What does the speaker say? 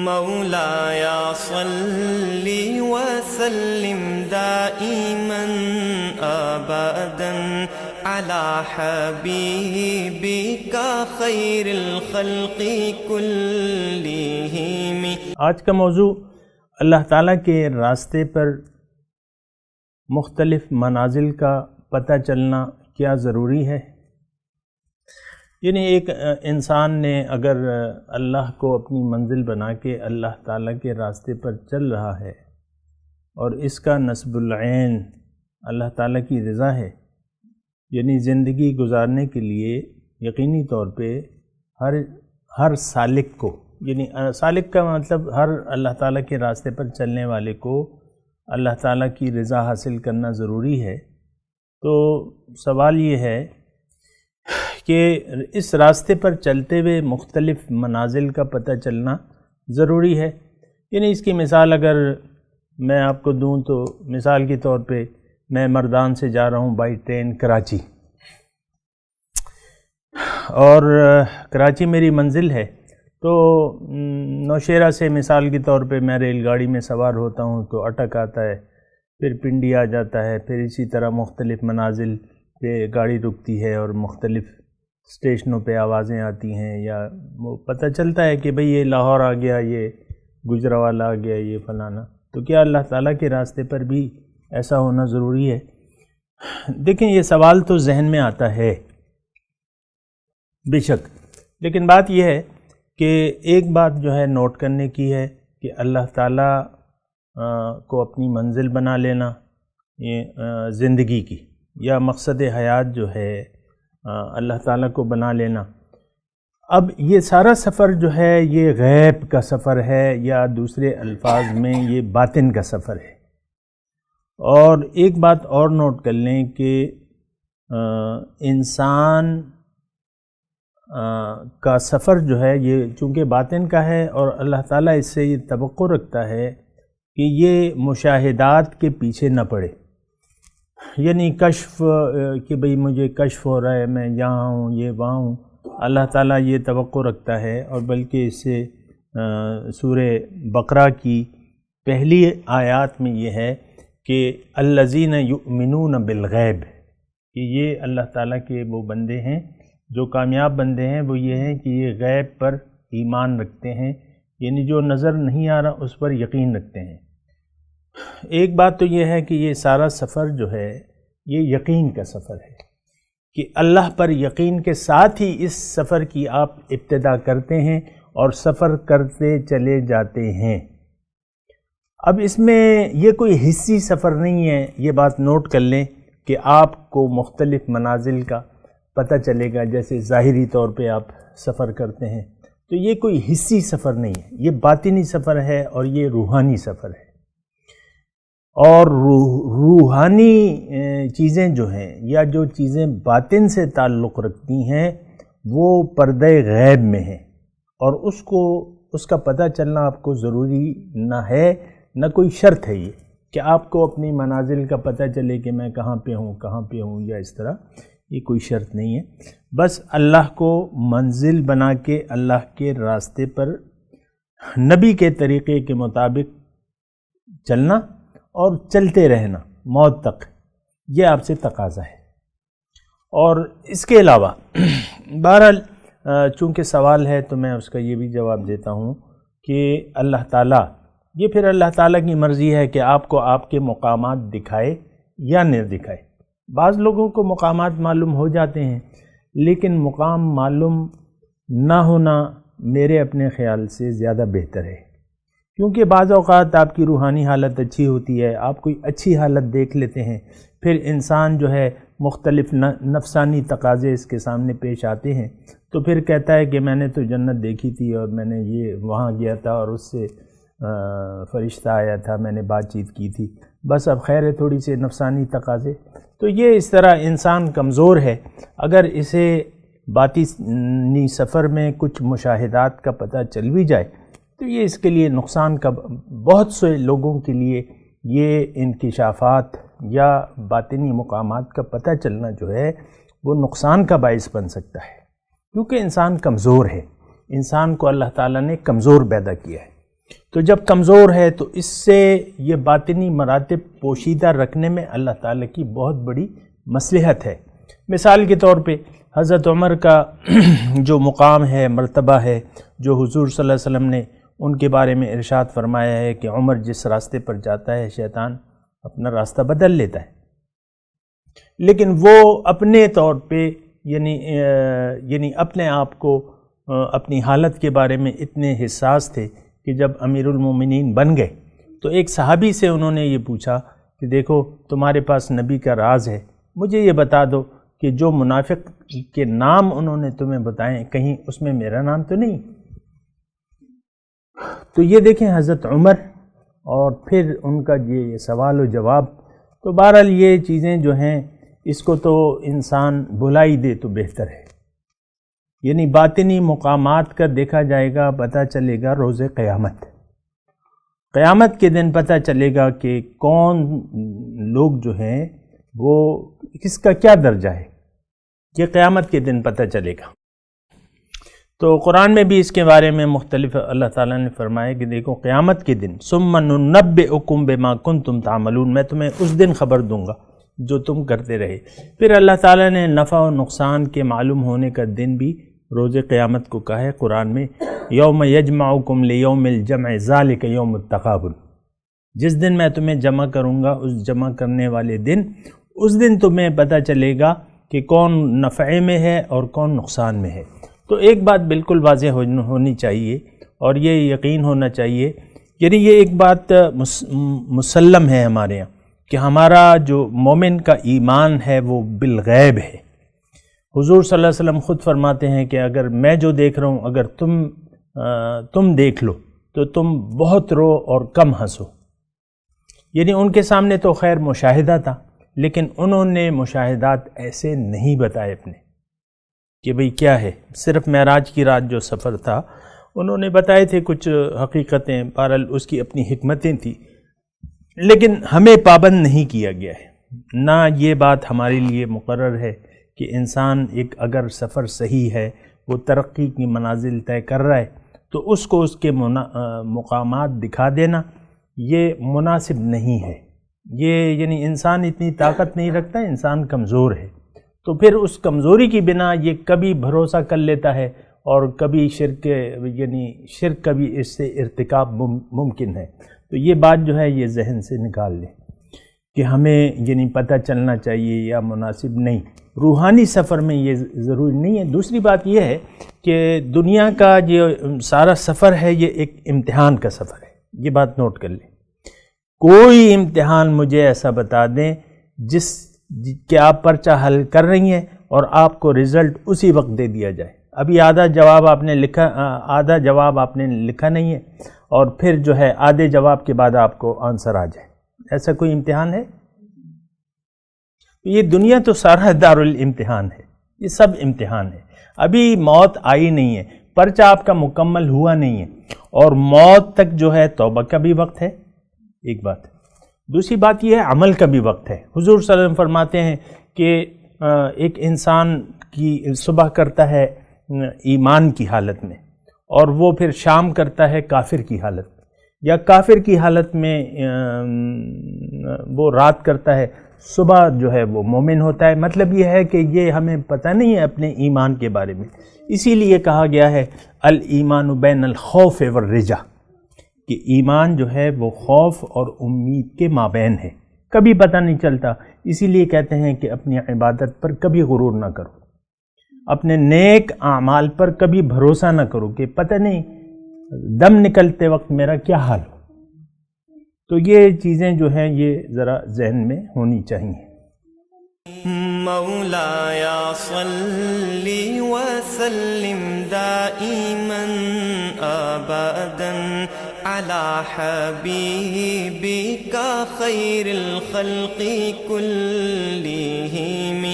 مولایا صلی وسلم دائما ابدا علی حبیبک خیر الخلق کلہم۔ آج کا موضوع اللہ تعالیٰ کے راستے پر مختلف منازل کا پتہ چلنا کیا ضروری ہے۔ یعنی ایک انسان نے اگر اللہ کو اپنی منزل بنا کے اللہ تعالیٰ کے راستے پر چل رہا ہے اور اس کا نصب العین اللہ تعالیٰ کی رضا ہے، یعنی زندگی گزارنے کے لیے یقینی طور پہ ہر سالک کو، یعنی سالک کا مطلب ہر اللہ تعالیٰ کے راستے پر چلنے والے کو اللہ تعالیٰ کی رضا حاصل کرنا ضروری ہے۔ تو سوال یہ ہے کہ اس راستے پر چلتے ہوئے مختلف منازل کا پتہ چلنا ضروری ہے۔ یعنی اس کی مثال اگر میں آپ کو دوں تو مثال کے طور پہ میں مردان سے جا رہا ہوں بائی ٹرین کراچی، اور کراچی میری منزل ہے، تو نوشیرہ سے مثال کے طور پہ میں ریل گاڑی میں سوار ہوتا ہوں تو اٹک آتا ہے، پھر پنڈی آ جاتا ہے، پھر اسی طرح مختلف منازل پہ گاڑی رکتی ہے اور مختلف اسٹیشنوں پہ آوازیں آتی ہیں، یا وہ پتہ چلتا ہے کہ بھئی یہ لاہور آ گیا، یہ گجرانوالہ آ گیا، یہ فلانا۔ تو کیا اللہ تعالیٰ کے راستے پر بھی ایسا ہونا ضروری ہے؟ دیکھیں، یہ سوال تو ذہن میں آتا ہے بے شک، لیکن بات یہ ہے کہ ایک بات جو ہے نوٹ کرنے کی ہے کہ اللہ تعالیٰ کو اپنی منزل بنا لینا یہ زندگی کی، یا مقصد حیات جو ہے اللہ تعالیٰ کو بنا لینا، اب یہ سارا سفر جو ہے یہ غیب کا سفر ہے، یا دوسرے الفاظ میں یہ باطن کا سفر ہے۔ اور ایک بات اور نوٹ کر لیں کہ انسان کا سفر جو ہے یہ چونکہ باطن کا ہے، اور اللہ تعالیٰ اس سے یہ توقع رکھتا ہے کہ یہ مشاہدات کے پیچھے نہ پڑے، یعنی کشف کہ بھئی مجھے کشف ہو رہا ہے، میں یہاں ہوں، یہ وہاں ہوں، اللہ تعالیٰ یہ توقع رکھتا ہے۔ اور بلکہ اس سے سورہ بقرہ کی پہلی آیات میں یہ ہے کہ الذین یؤمنون بالغیب، کہ یہ اللہ تعالیٰ کے وہ بندے ہیں جو کامیاب بندے ہیں، وہ یہ ہیں کہ یہ غیب پر ایمان رکھتے ہیں، یعنی جو نظر نہیں آ رہا اس پر یقین رکھتے ہیں۔ ایک بات تو یہ ہے کہ یہ سارا سفر جو ہے یہ یقین کا سفر ہے، کہ اللہ پر یقین کے ساتھ ہی اس سفر کی آپ ابتدا کرتے ہیں اور سفر کرتے چلے جاتے ہیں۔ اب اس میں یہ کوئی حصی سفر نہیں ہے، یہ بات نوٹ کر لیں کہ آپ کو مختلف منازل کا پتہ چلے گا، جیسے ظاہری طور پہ آپ سفر کرتے ہیں، تو یہ کوئی حصی سفر نہیں ہے، یہ باطنی سفر ہے اور یہ روحانی سفر ہے۔ اور روحانی چیزیں جو ہیں، یا جو چیزیں باطن سے تعلق رکھتی ہیں، وہ پردہ غیب میں ہیں، اور اس کا پتہ چلنا آپ کو ضروری نہ ہے، نہ کوئی شرط ہے یہ کہ آپ کو اپنی منازل کا پتہ چلے کہ میں کہاں پہ ہوں، یا اس طرح، یہ کوئی شرط نہیں ہے۔ بس اللہ کو منزل بنا کے اللہ کے راستے پر نبی کے طریقے کے مطابق چلنا اور چلتے رہنا موت تک، یہ آپ سے تقاضا ہے۔ اور اس کے علاوہ بہرحال چونکہ سوال ہے تو میں اس کا یہ بھی جواب دیتا ہوں کہ اللہ تعالیٰ، یہ پھر اللہ تعالیٰ کی مرضی ہے کہ آپ کو آپ کے مقامات دکھائے یا نہ دکھائے۔ بعض لوگوں کو مقامات معلوم ہو جاتے ہیں، لیکن مقام معلوم نہ ہونا میرے اپنے خیال سے زیادہ بہتر ہے، کیونکہ بعض اوقات آپ کی روحانی حالت اچھی ہوتی ہے، آپ کوئی اچھی حالت دیکھ لیتے ہیں، پھر انسان جو ہے مختلف نفسانی تقاضے اس کے سامنے پیش آتے ہیں، تو پھر کہتا ہے کہ میں نے تو جنت دیکھی تھی، اور میں نے یہ وہاں گیا تھا اور اس سے فرشتہ آیا تھا، میں نے بات چیت کی تھی، بس اب خیر ہے تھوڑی سی نفسانی تقاضے۔ تو یہ اس طرح انسان کمزور ہے، اگر اسے باطنی سفر میں کچھ مشاہدات کا پتہ چل بھی جائے تو یہ اس کے لیے نقصان کا، بہت سے لوگوں کے لیے یہ انکشافات یا باطنی مقامات کا پتہ چلنا جو ہے وہ نقصان کا باعث بن سکتا ہے، کیونکہ انسان کمزور ہے۔ انسان کو اللہ تعالیٰ نے کمزور پیدا کیا ہے، تو جب کمزور ہے تو اس سے یہ باطنی مراتب پوشیدہ رکھنے میں اللہ تعالیٰ کی بہت بڑی مصلحت ہے۔ مثال کے طور پہ حضرت عمر کا جو مقام ہے، مرتبہ ہے، جو حضور صلی اللہ علیہ وسلم نے ان کے بارے میں ارشاد فرمایا ہے کہ عمر جس راستے پر جاتا ہے شیطان اپنا راستہ بدل لیتا ہے، لیکن وہ اپنے طور پہ یعنی اپنے آپ کو اپنی حالت کے بارے میں اتنے حساس تھے کہ جب امیر المومنین بن گئے تو ایک صحابی سے انہوں نے یہ پوچھا کہ دیکھو تمہارے پاس نبی کا راز ہے، مجھے یہ بتا دو کہ جو منافق کے نام انہوں نے تمہیں بتائیں کہیں اس میں میرا نام تو نہیں۔ تو یہ دیکھیں حضرت عمر اور پھر ان کا یہ سوال و جواب، تو بہرحال یہ چیزیں جو ہیں اس کو تو انسان بھلا ہی دے تو بہتر ہے، یعنی باطنی مقامات کا دیکھا جائے گا، پتہ چلے گا روز قیامت کے دن پتہ چلے گا کہ کون لوگ جو ہیں وہ کس کا کیا درجہ ہے، یہ قیامت کے دن پتہ چلے گا۔ تو قرآن میں بھی اس کے بارے میں مختلف اللہ تعالیٰ نے فرمایا کہ دیکھو قیامت کے دن ثم ننبئکم بما کنتم تعملون، میں تمہیں اس دن خبر دوں گا جو تم کرتے رہے۔ پھر اللہ تعالیٰ نے نفع و نقصان کے معلوم ہونے کا دن بھی روز قیامت کو کہا ہے قرآن میں، یوم یجمعکم لیوم الجمع ذالک یوم التغابن، جس دن میں تمہیں جمع کروں گا اس جمع کرنے والے دن، اس دن تمہیں پتہ چلے گا کہ کون نفع میں ہے اور کون نقصان میں ہے۔ تو ایک بات بالکل واضح ہونی چاہیے اور یہ یقین ہونا چاہیے، یعنی یہ ایک بات مسلم ہے ہمارے یہاں کہ ہمارا جو مومن کا ایمان ہے وہ بالغیب ہے۔ حضور صلی اللہ علیہ وسلم خود فرماتے ہیں کہ اگر میں جو دیکھ رہا ہوں اگر تم دیکھ لو تو تم بہت رو اور کم ہنسو، یعنی ان کے سامنے تو خیر مشاہدہ تھا، لیکن انہوں نے مشاہدات ایسے نہیں بتائے اپنے کہ بھئی کیا ہے، صرف معراج کی رات جو سفر تھا انہوں نے بتائے تھے کچھ حقیقتیں، بہرحال اس کی اپنی حکمتیں تھیں، لیکن ہمیں پابند نہیں کیا گیا ہے۔ نہ یہ بات ہمارے لیے مقرر ہے کہ انسان ایک اگر سفر صحیح ہے، وہ ترقی کی منازل طے کر رہا ہے تو اس کو اس کے مقامات دکھا دینا یہ مناسب نہیں ہے۔ یہ یعنی انسان اتنی طاقت نہیں رکھتا، انسان کمزور ہے، تو پھر اس کمزوری کی بنا یہ کبھی بھروسہ کر لیتا ہے اور کبھی شرک کبھی اس سے ارتکاب ممکن ہے۔ تو یہ بات جو ہے یہ ذہن سے نکال لیں کہ ہمیں پتہ چلنا چاہیے یا مناسب نہیں، روحانی سفر میں یہ ضروری نہیں ہے۔ دوسری بات یہ ہے کہ دنیا کا جو سارا سفر ہے یہ ایک امتحان کا سفر ہے، یہ بات نوٹ کر لیں۔ کوئی امتحان مجھے ایسا بتا دیں جس کہ آپ پرچہ حل کر رہی ہیں اور آپ کو رزلٹ اسی وقت دے دیا جائے، ابھی آدھا جواب آپ نے لکھا نہیں ہے اور پھر جو ہے آدھے جواب کے بعد آپ کو آنسر آ جائے، ایسا کوئی امتحان ہے؟ یہ دنیا تو سارا دارالامتحان ہے، یہ سب امتحان ہے۔ ابھی موت آئی نہیں ہے، پرچہ آپ کا مکمل ہوا نہیں ہے، اور موت تک جو ہے توبہ کا بھی وقت ہے، ایک بات۔ دوسری بات یہ ہے عمل کا بھی وقت ہے۔ حضور صلی اللہ علیہ وسلم فرماتے ہیں کہ ایک انسان کی صبح کرتا ہے ایمان کی حالت میں اور وہ پھر شام کرتا ہے کافر کی حالت میں، یا کافر کی حالت میں وہ رات کرتا ہے، صبح جو ہے وہ مومن ہوتا ہے۔ مطلب یہ ہے کہ یہ ہمیں پتہ نہیں ہے اپنے ایمان کے بارے میں، اسی لیے کہا گیا ہے الایمان بین الخوف والرجا، کہ ایمان جو ہے وہ خوف اور امید کے مابین ہے، کبھی پتہ نہیں چلتا، اسی لیے کہتے ہیں کہ اپنی عبادت پر کبھی غرور نہ کرو، اپنے نیک اعمال پر کبھی بھروسہ نہ کرو کہ پتہ نہیں دم نکلتے وقت میرا کیا حال ہو۔ تو یہ چیزیں جو ہیں یہ ذرا ذہن میں ہونی چاہیے۔ مولایا صلی وسلم دائما ابدا علی حبیبک خیر الخلق کلہم